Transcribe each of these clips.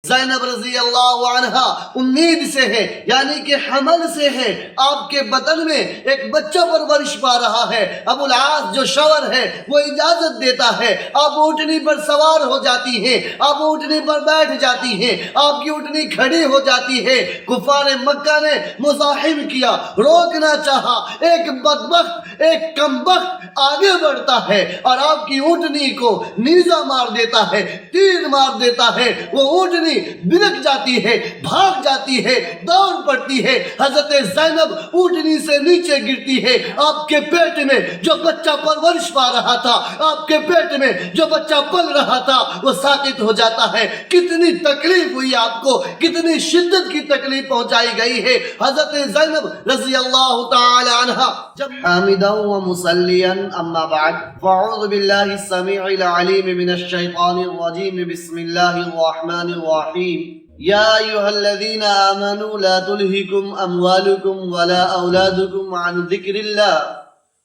زینب رضی اللہ عنہا امید سے ہے، یعنی کہ حمل سے ہے، آپ کے بدن میں ایک بچہ پرورش پا رہا ہے۔ ابو العاص جو شوہر ہے وہ اجازت دیتا ہے، آپ اونٹنی پر سوار ہو جاتی ہیں، آپ اونٹنی پر بیٹھ جاتی ہیں، آپ کی اونٹنی کھڑی ہو جاتی ہے۔ کفار مکہ نے مزاحم کیا، روکنا چاہا، ایک بدبخت، ایک کمبخت آگے بڑھتا ہے اور آپ کی اونٹنی کو نیزہ مار دیتا ہے، تیر مار دیتا ہے، وہ اونٹنی بلک جاتی ہے، بھاگ جاتی ہے، دوڑ پڑتی ہے۔ حضرت زینب اونٹنی سے نیچے گرتی ہے، آپ کے پیٹ میں جو بچہ پرورش پا رہا تھا، آپ کے پیٹ میں جو بچہ پل رہا تھا، وہ ساقط ہو جاتا ہے۔ کتنی تکلیف ہوئی آپ کو، کتنی شدت کی تکلیف پہنچائی گئی ہے۔ حضرت زینب رضی اللہ تعالی عنہ جب حامدا و مسلیا اما بعد فاعوذ باللہ السمیع العلیم من الشیطان الرجیم بسم اللہ الرحمن الرحیم یا ایھا الذین آمنوا لا تلہکم اموالکم ولا اولادکم عن ذکر اللہ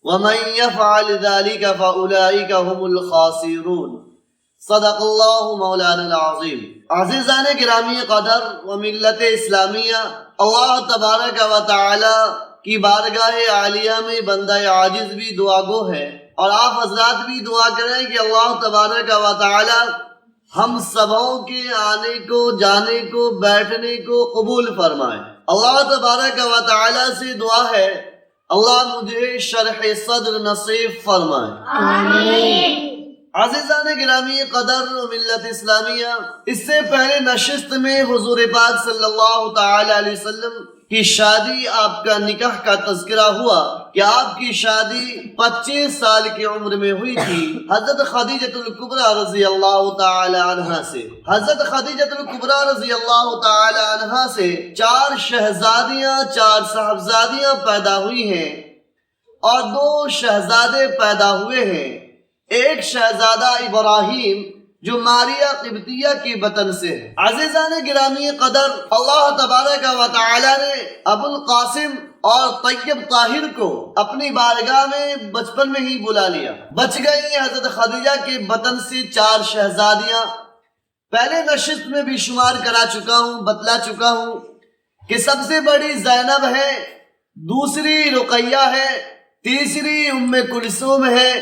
ومن يفعل ذلك فاولئک هم الخاسرون۔ صدق اللہ مولانا العظیم۔ عزیزان گرامی قدر و ملت اسلامیہ، اللہ تبارک و تعالی کی بارگاہ عالیہ میں بندہ عاجز بھی دعا گو ہے، اور آپ حضرات بھی دعا کریں کہ اللہ تبارک و تعالی ہم سبوں کے آنے کو، جانے کو، بیٹھنے کو قبول فرمائے۔ اللہ تبارک و تعالی سے دعا ہے اللہ مجھے شرح صدر نصیب فرمائے، آمین۔ عزیزان گرامی قدر و ملت اسلامیہ، اس سے پہلے نشست میں حضور پاک صلی اللہ تعالی علیہ وسلم کی شادی، آپ کا نکاح کا تذکرہ ہوا کہ آپ کی شادی 25 سال کی عمر میں ہوئی تھی حضرت خدیجہ الکبریٰ رضی اللہ تعالی عنہا سے۔ حضرت خدیجہ الکبریٰ رضی اللہ تعالی عنہا سے 4 شہزادیاں، 4 صاحبزادیاں پیدا ہوئی ہیں اور 2 شہزادے پیدا ہوئے ہیں۔ ایک شہزادہ ابراہیم جو ماریہ قبطیہ کی بطن سے ہے۔ عزیزان گرامی قدر، اللہ تبارک و تعالی نے ابو القاسم اور طیب طاہر کو اپنی بارگاہ میں بچپن میں ہی بلا لیا۔ بچ گئی حضرت خدیجہ کے بطن سے 4 شہزادیاں۔ پہلے نشست میں بھی شمار کرا چکا ہوں، بتلا چکا ہوں کہ سب سے بڑی زینب ہے، دوسری رقیہ ہے، تیسری ام کلثوم ہے،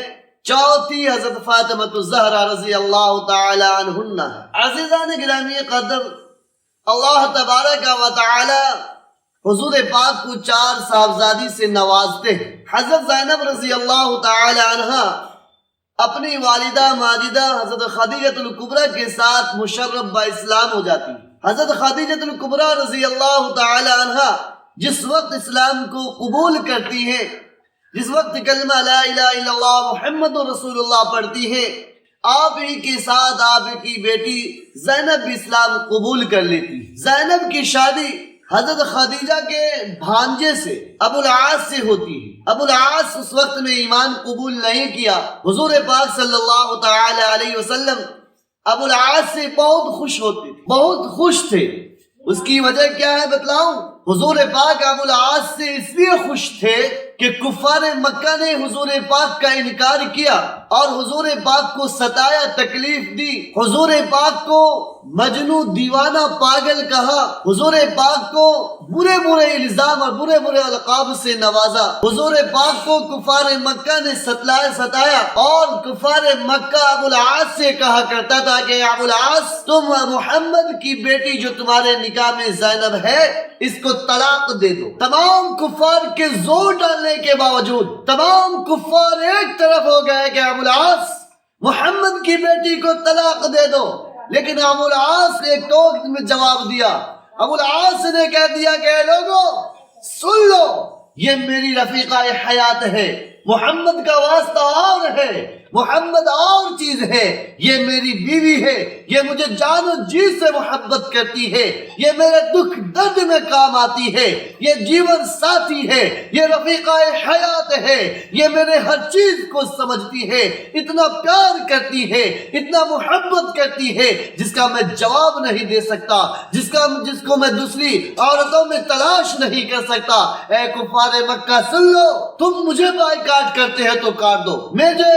چوتھی حضرت فاطمہ الزہرا رضی اللہ تعالی عنہن۔ عزیزان گرامی قدر، اللہ تبارک و تعالی حضور پاک کو 4 صاحبزادی سے نوازتے ہیں۔ حضرت زینب رضی اللہ تعالی عنہ اپنی والدہ ماجدہ حضرت خدیجہ الکبریٰ کے ساتھ مشرف با اسلام ہو جاتی۔ حضرت خدیجہ الکبریٰ رضی اللہ تعالی عنہ جس وقت اسلام کو قبول کرتی ہیں، جس وقت کلمہ لا الہ الا اللہ محمد رسول اللہ پڑھتی ہے، آپ ہی کے ساتھ آپ کی بیٹی زینب بھی اسلام قبول کر لیتی۔ زینب کی شادی حضرت خدیجہ کے بھانجے سے ابو العاص سے ہوتی ہے۔ ابو العاص اس وقت میں ایمان قبول نہیں کیا۔ حضور پاک صلی اللہ تعالی علیہ وسلم ابو العاص سے بہت خوش ہوتے، بہت خوش تھے۔ اس کی وجہ کیا ہے بتلاؤں؟ حضور پاک ابو العاص سے اس لیے خوش تھے کہ کفار مکہ نے حضور پاک کا انکار کیا اور حضور پاک کو ستایا، تکلیف دی، حضور پاک کو مجنون، دیوانہ، پاگل کہا، حضور پاک کو برے برے الزام اور برے برے القاب سے نوازا۔ حضور پاک کو کفار مکہ نے ستایا اور کفار مکہ ابو العاص سے کہا کرتا تھا کہ ابو العاص تم محمد کی بیٹی جو تمہارے نکاح میں زینب ہے اس کو طلاق دے دو۔ تمام کفار کے زور ڈالنے کے باوجود تمام کفار ایک طرف ہو گئے کہ ابو العاص محمد کی بیٹی کو طلاق دے دو، لیکن ابو العاص نے ایک ٹوک میں جواب دیا۔ ابو العاص نے کہہ دیا کہ اے لوگو سن لو، یہ میری رفیقہ حیات ہے، محمد کا واسطہ اور ہے، محمد اور چیز ہے، یہ میری بیوی ہے، یہ مجھے جان و جی سے محبت کرتی ہے، یہ میرے دکھ درد میں کام آتی ہے، یہ جیون ساتھی ہے، یہ رفیقہ حیات ہے، یہ میرے ہر چیز کو سمجھتی ہے، اتنا پیار کرتی ہے، اتنا محبت کرتی ہے جس کا میں جواب نہیں دے سکتا، جس کو میں دوسری عورتوں میں تلاش نہیں کر سکتا۔ اے کفار مکہ سن لو، تم مجھے بائیکاٹ کرتے ہیں تو کاٹ دو، مجھے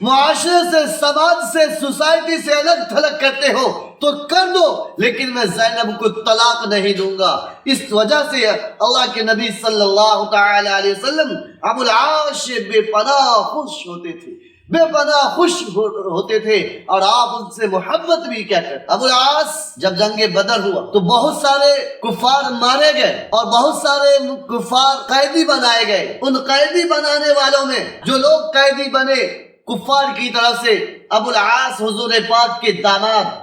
معاشرے سے، سماج سے، سوسائٹی سے الگ تھلگ کرتے ہو، تو کر دو، لیکن میں زینب کو طلاق نہیں دوں گا۔ اس وجہ سے اللہ کے نبی صلی اللہ تعالی علیہ وسلم ابو العاص سے بے پناہ خوش ہوتے تھے، بے پناہ خوش ہوتے تھے، اور آپ ان سے محبت بھی کہتے تھے۔ ابو العاص جب جنگ بدر ہوا تو بہت سارے کفار مارے گئے اور بہت سارے کفار قیدی بنائے گئے۔ ان قیدی بنانے والوں میں جو لوگ قیدی بنے کفار کی طرف سے، ابو العاص حضور پاک کے داماد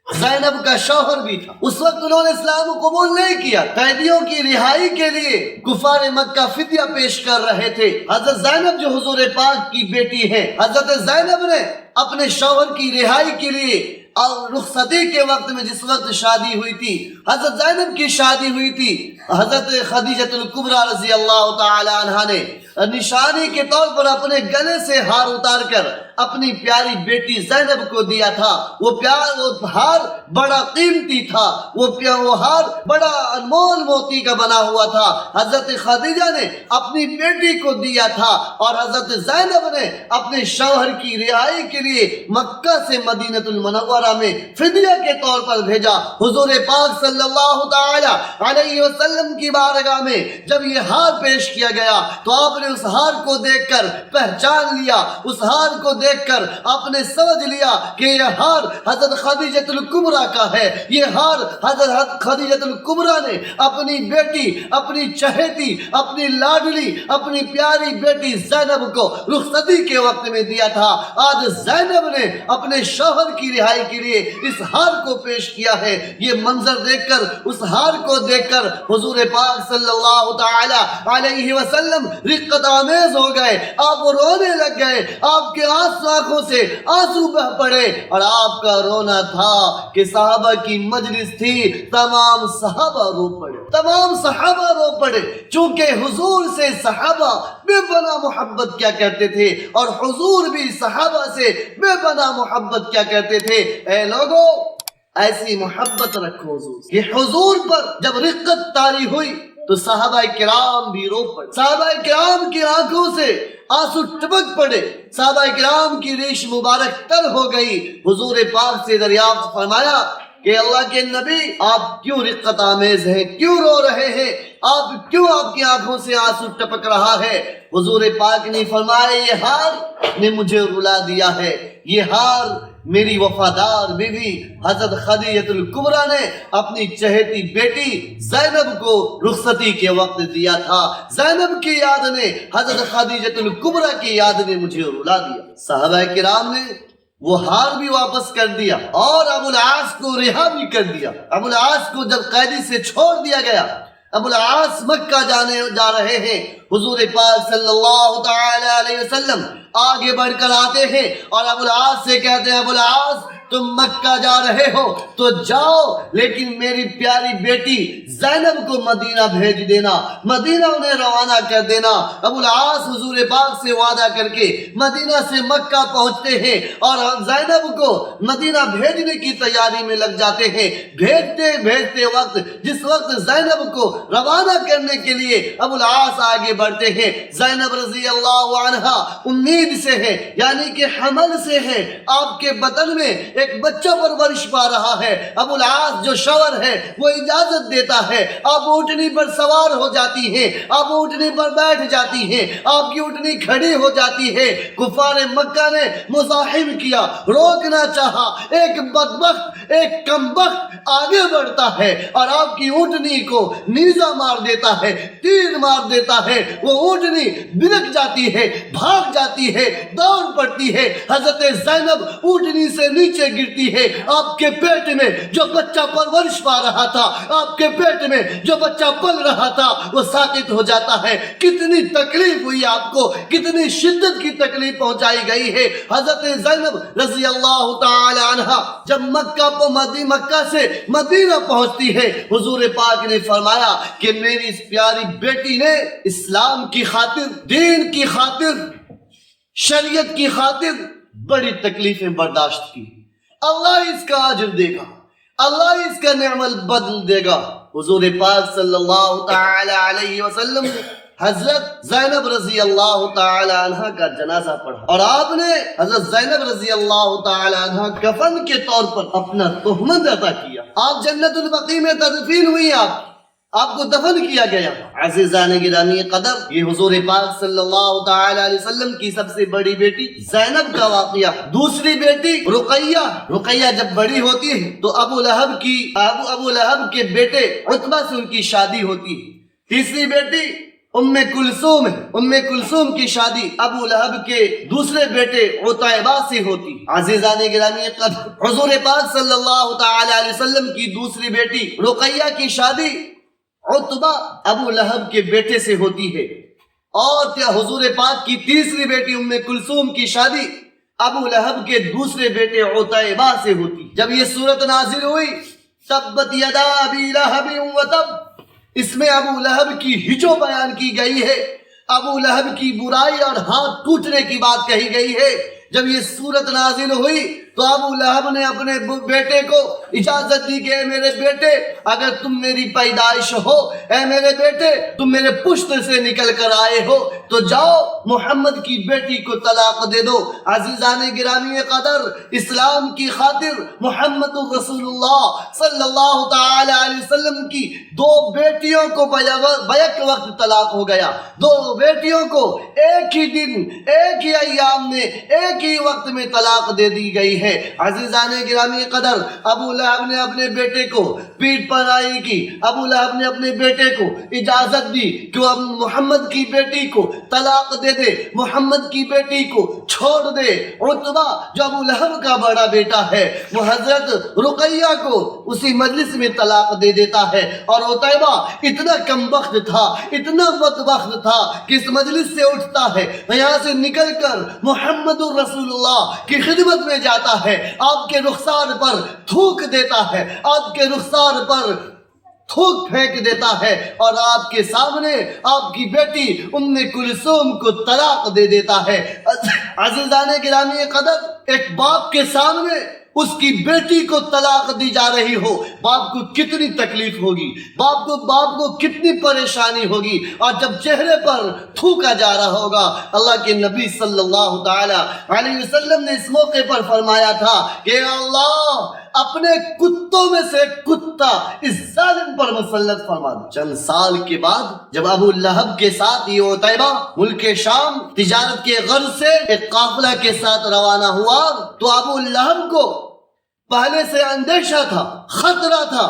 زینب کا شوہر بھی تھا۔ اس وقت انہوں نے اسلام کو قبول نہیں کیا، قیدیوں کی رہائی کے لیے کفار مکہ فدیہ پیش کر رہے تھے۔ حضرت زینب جو حضور پاک کی بیٹی ہے، حضرت زینب نے اپنے شوہر کی رہائی کے لیے اور رخصتی کے وقت میں جس وقت شادی ہوئی تھی، حضرت زینب کی شادی ہوئی تھی، حضرت خدیجہ الکبریٰ رضی اللہ تعالی عنہا نے نشانی کے طور پر اپنے گلے سے ہار اتار کر اپنی پیاری بیٹی زینب کو دیا تھا۔ وہ ہار بڑا قیمتی تھا، وہ ہار بڑا انمول موتی کا بنا ہوا تھا، حضرت خدیجہ نے اپنی بیٹی کو دیا تھا، اور حضرت زینب نے اپنے شوہر کی رہائی کے لیے مکہ سے مدینہ المنورہ میں فدیہ کے طور پر بھیجا۔ حضور پاک صلی اللہ تعالی علیہ وسلم کی بارگاہ میں جب یہ ہار پیش کیا گیا تو آپ نے اس ہار کو دیکھ کر پہچان لیا، اس ہار کو دیکھ کر آپ نے سمجھ لیا کہ یہ ہار حضرت خدیجہ الکبریٰ کا ہے۔ یہ ہار حضرت خدیجہ الکبریٰ نے اپنی بیٹی، اپنی چہیتی، اپنی لاڈلی، اپنی پیاری بیٹی زینب کو رخصتی کے وقت میں دیا تھا۔ آج زینب نے اپنے شوہر کی رہائی کے لیے اس ہار کو پیش کیا ہے۔ یہ منظر دیکھ کر، اس ہار کو دیکھ کر حضور پاک صلی اللہ تعالی علیہ وسلم رقت آمیز ہو گئے، آپ رونے لگ گئے، آپ کے آنکھوں سے آنسو بہ پڑے، اور آپ کا رونا تھا کہ صحابہ کی مجلس تھی، تمام صحابہ رو پڑے، تمام صحابہ رو پڑے، چونکہ حضور سے صحابہ بے پناہ محبت کیا کرتے تھے، اور حضور بھی صحابہ سے بے پناہ محبت کیا کرتے تھے۔ اے لوگو، ایسی محبت رکھو حضور سے۔ یہ حضور پر جب رقت طاری ہوئی تو صحابہ کرام بھی رو پڑے، صحابہ کرام کی آنکھوں سے آنسو ٹپک پڑے، صحابہ کرام کی ریش مبارک تر ہو گئی۔ حضور پاک سے دریافت فرمایا کہ اللہ کے نبی، آپ کیوں رقت آمیز ہیں، کیوں رو رہے ہیں، آپ کی آنکھوں سے آنسو ٹپک رہا ہے؟ حضور پاک نے فرمایا، یہ ہار نے مجھے رلا دیا ہے، یہ ہار میری وفادار بیوی حضرت خدیجہ الکبریٰ نے اپنی چہیتی بیٹی زینب کو رخصتی کے وقت دیا تھا۔ زینب کی یاد نے، حضرت خدیجہ الکبریٰ کی یاد نے مجھے رلا دیا۔ صحابہ کرام نے وہ ہار بھی واپس کر دیا اور ابو العاص کو رہا بھی کر دیا۔ ابو العاص کو جب قیدی سے چھوڑ دیا گیا، ابو العاص مکہ جا رہے ہیں، حضور پاک صلی اللہ تعالی علیہ وسلم آگے بڑھ کر آتے ہیں اور ابو العاص سے کہتے ہیں، ابو العاص تم مکہ جا رہے ہو تو جاؤ، لیکن میری پیاری بیٹی زینب کو مدینہ بھیج دینا، مدینہ انہیں روانہ کر دینا۔ ابو العاص حضور پاک سے وعدہ کر کے مدینہ سے مکہ پہنچتے ہیں اور زینب کو مدینہ بھیجنے کی تیاری میں لگ جاتے ہیں۔ بھیجتے وقت جس وقت زینب کو روانہ کرنے کے لیے ابو العاص آگے بڑھتے ہیں، زینب رضی اللہ عنہا امید سے ہے، یعنی کہ حمل سے ہے، آپ کے بدن میں ایک بچہ پرورش پا رہا ہے۔ ابو العاص جو شوہر ہے وہ اجازت دیتا ہے، آپ اونٹنی پر سوار ہو جاتی ہیں، آپ اونٹنی پر بیٹھ جاتی ہیں، آپ کی اونٹنی کھڑی ہو جاتی ہے۔ کفار مکہ نے مزاحم کیا، روکنا چاہا، ایک بدبخت، ایک کمبخت آگے بڑھتا ہے اور آپ کی اونٹنی کو نیزہ مار دیتا ہے، تیر مار دیتا ہے، وہ اونٹنی بلک جاتی ہے، بھاگ جاتی ہے، دوڑ پڑتی ہے۔ حضرت زینب اونٹنی سے نیچے گرتی ہے، آپ کے پیٹ میں جو بچہ پرورش پا رہا تھا، آپ کے پیٹ میں جو بچہ پل رہا تھا، وہ ساقط ہو جاتا ہے۔ کتنی تکلیف ہوئی آپ کو، کتنی شدت کی تکلیف پہنچائی گئی ہے۔ حضرت زینب رضی اللہ تعالی عنہ جب مکہ سے مدینہ پہنچتی ہے، حضور پاک نے فرمایا کہ میری اس پیاری بیٹی نے اسلام کی خاطر، دین کی خاطر، شریعت کی خاطر بڑی تکلیفیں برداشت کی، اللہ اس کا اجر دے گا، اللہ اس کا نعمت بدل دے گا۔ حضور پاک صلی اللہ تعالی علیہ وسلم حضرت زینب رضی اللہ تعالی عنہ کا جنازہ پڑھا اور آپ نے حضرت زینب رضی اللہ تعالی عنہ کفن کے طور پر اپنا تہمت عطا کیا. آپ جنت البقیع میں تدفین ہوئی، آپ کو دفن کیا گیا. عزیزان گرامی قدر، یہ حضور پاک صلی اللہ تعالی علیہ وسلم کی سب سے بڑی بیٹی زینب کا واقعہ. دوسری بیٹی رقیہ جب بڑی ہوتی ہے تو ابو لہب کے بیٹے عتبہ سے ان کی شادی ہوتی ہے. تیسری بیٹی ام کلثوم کی شادی ابو لہب کے دوسرے بیٹے عتیبہ سے ہوتی. عزیزان گرامی قدر، حضور پاک صلی اللہ تعالی علیہ وسلم کی دوسری بیٹی رقیہ کی شادی عتبہ ابو لہب کے بیٹے سے ہوتی ہے، اور حضور پاک کی تیسری بیٹی ام کلثوم کی شادی ابو لہب کے دوسرے بیٹے عتیبہ سے ہوتی. جب یہ صورت نازل ہوئی تبت یدا ابی لہب وتب، اس میں ابو لہب کی ہجو بیان کی گئی ہے، ابو لہب کی برائی اور ہاتھ ٹوٹنے کی بات کہی گئی ہے. جب یہ صورت نازل ہوئی تو ابو لہب نے اپنے بیٹے کو اجازت دی کہ اے میرے بیٹے، اگر تم میری پیدائش ہو، اے میرے بیٹے تم میرے پشت سے نکل کر آئے ہو تو جاؤ محمد کی بیٹی کو طلاق دے دو. عزیزان گرامی قدر، اسلام کی خاطر محمد رسول اللہ صلی اللہ تعالی علیہ وسلم کی دو بیٹیوں کو بیک وقت طلاق ہو گیا. دو بیٹیوں کو ایک ہی دن، ایک ہی ایام میں، ایک ہی وقت میں طلاق دے دی گئی ہے. عزیزان گرامی قدر، ابو لہب نے اپنے بیٹے کو پیٹ پر آئی کی، ابو لہب نے اپنے بیٹے کو اجازت دی کہ وہ محمد کی بیٹی کو طلاق دے دے، محمد کی بیٹی کو چھوڑ دے. عتبہ جو ابو لہب کا بڑا بیٹا ہے وہ حضرت رقیہ کو اسی مجلس میں طلاق دے دیتا ہے، اور عتیبہ اتنا کم بخت تھا، اتنا بدبخت تھا کہ اس مجلس سے اٹھتا ہے، یہاں سے نکل کر محمد رسول اللہ کی خدمت میں جاتا ہے، آپ کے رخسار پر تھوک دیتا ہے، آپ کے رخسار پر تھوک پھینک دیتا ہے، اور آپ کے سامنے آپ کی بیٹی ام کلثوم کو طلاق دے دیتا ہے. عزیزان گرامی قدر، ایک باپ کے سامنے اس کی بیٹی کو طلاق دی جا رہی ہو، باپ کو کتنی تکلیف ہوگی، باپ کو کتنی پریشانی ہوگی، اور جب چہرے پر تھوکا جا رہا ہوگا. اللہ کے نبی صلی اللہ تعالی علیہ وسلم نے اس موقع پر فرمایا تھا کہ اللہ اپنے کتوں میں سے کتا اس ظالم پر مسلط فرما دو. چند سال کے بعد جب ابو لہب کے ساتھ یہ عتیبہ ملک شام تجارت کے غرض سے ایک قافلہ کے ساتھ روانہ ہوا تو ابو لہب کو پہلے سے اندیشہ تھا، خطرہ تھا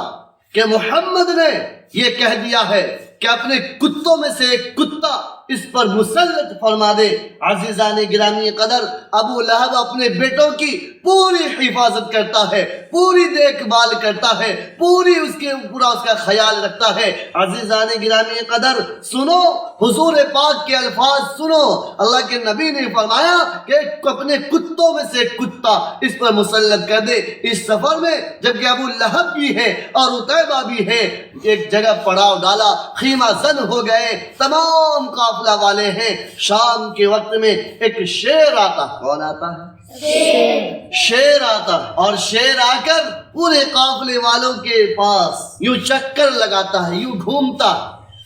کہ محمد نے یہ کہہ دیا ہے کہ اپنے کتوں میں سے ایک کتا اس پر مسلط فرما دے. عزیزان گرامی قدر، ابو لہب اپنے بیٹوں کی پوری حفاظت کرتا ہے، پوری دیکھ بھال کرتا ہے، پورا اس کا خیال رکھتا ہے. عزیزان گرامی قدر، سنو حضور پاک کے الفاظ سنو. اللہ کے نبی نے فرمایا کہ اپنے کتوں میں سے کتا اس پر مسلط کر دے. اس سفر میں جبکہ ابو لہب بھی ہے اور عتیبہ بھی ہے، ایک جگہ پڑاؤ ڈالا، خیمہ زن ہو گئے، تمام قافلہ والے ہیں. شام کے وقت میں ایک شیر آتا. کون آتا ہے؟ شیر آتا، اور شیر آ کر پورے قافلے والوں کے پاس یوں چکر لگاتا ہے، یوں گھومتا،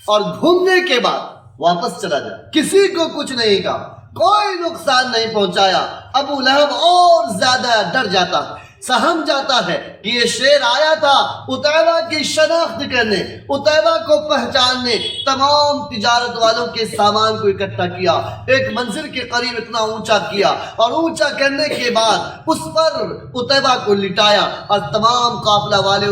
اور گھومنے کے بعد واپس چلا جائے. کسی کو کچھ نہیں کہا، کوئی نقصان نہیں پہنچایا. ابو لہب اور زیادہ ڈر جاتا، سہم جاتا ہے کہ یہ شیر آیا تھا عتیبہ کی شناخت کرنے، عتیبہ کو پہچاننے. تمام تجارت والوں کے سامان کو اکٹھا کیا، ایک منزل کے قریب اتنا اونچا کیا، اور اونچا کرنے کے بعد اس پر عتیبہ کو لٹایا، اور تمام قافلہ والے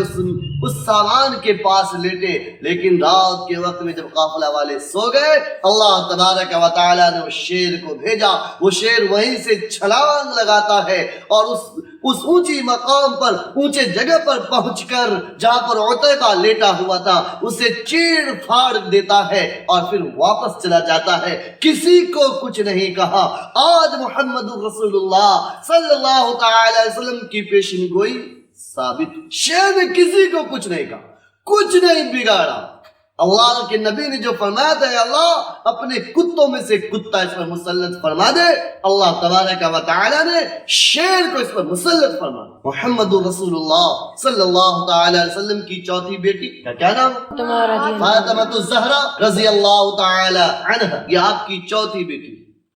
اس سامان کے پاس لیٹے. لیکن رات کے وقت میں جب قافلہ والے سو گئے، اللہ تبارک و تعالیٰ نے اس شیر کو بھیجا. وہ شیر وہیں سے چھلانگ لگاتا ہے اور اس اونچی مقام پر، اونچے جگہ پر پہنچ کر جہاں پر عتیبہ لیٹا ہوا تھا اسے چیڑ پھاڑ دیتا ہے اور پھر واپس چلا جاتا ہے. کسی کو کچھ نہیں کہا. آج محمد رسول اللہ صلی اللہ تعالی علیہ وسلم کی پیشن گوئی ثابت. شیر نے کسی کو کچھ نہیں کہا، کچھ نہیں بگاڑا، اللہ کے نبی نے جو فرمایا تھا اللہ اپنے کتوں میں سے کتا اس پر مسلط فرما دے، اللہ تبارک و تعالی نے شیر کو اس پر مسلط فرما۔ محمد رسول اللہ صلی اللہ تعالی علیہ وسلم کی چوتھی بیٹی کا کیا نام؟ فاطمہ الزہرا رضی اللہ تعالی عنہ، یہ آپ کی چوتھی بیٹی۔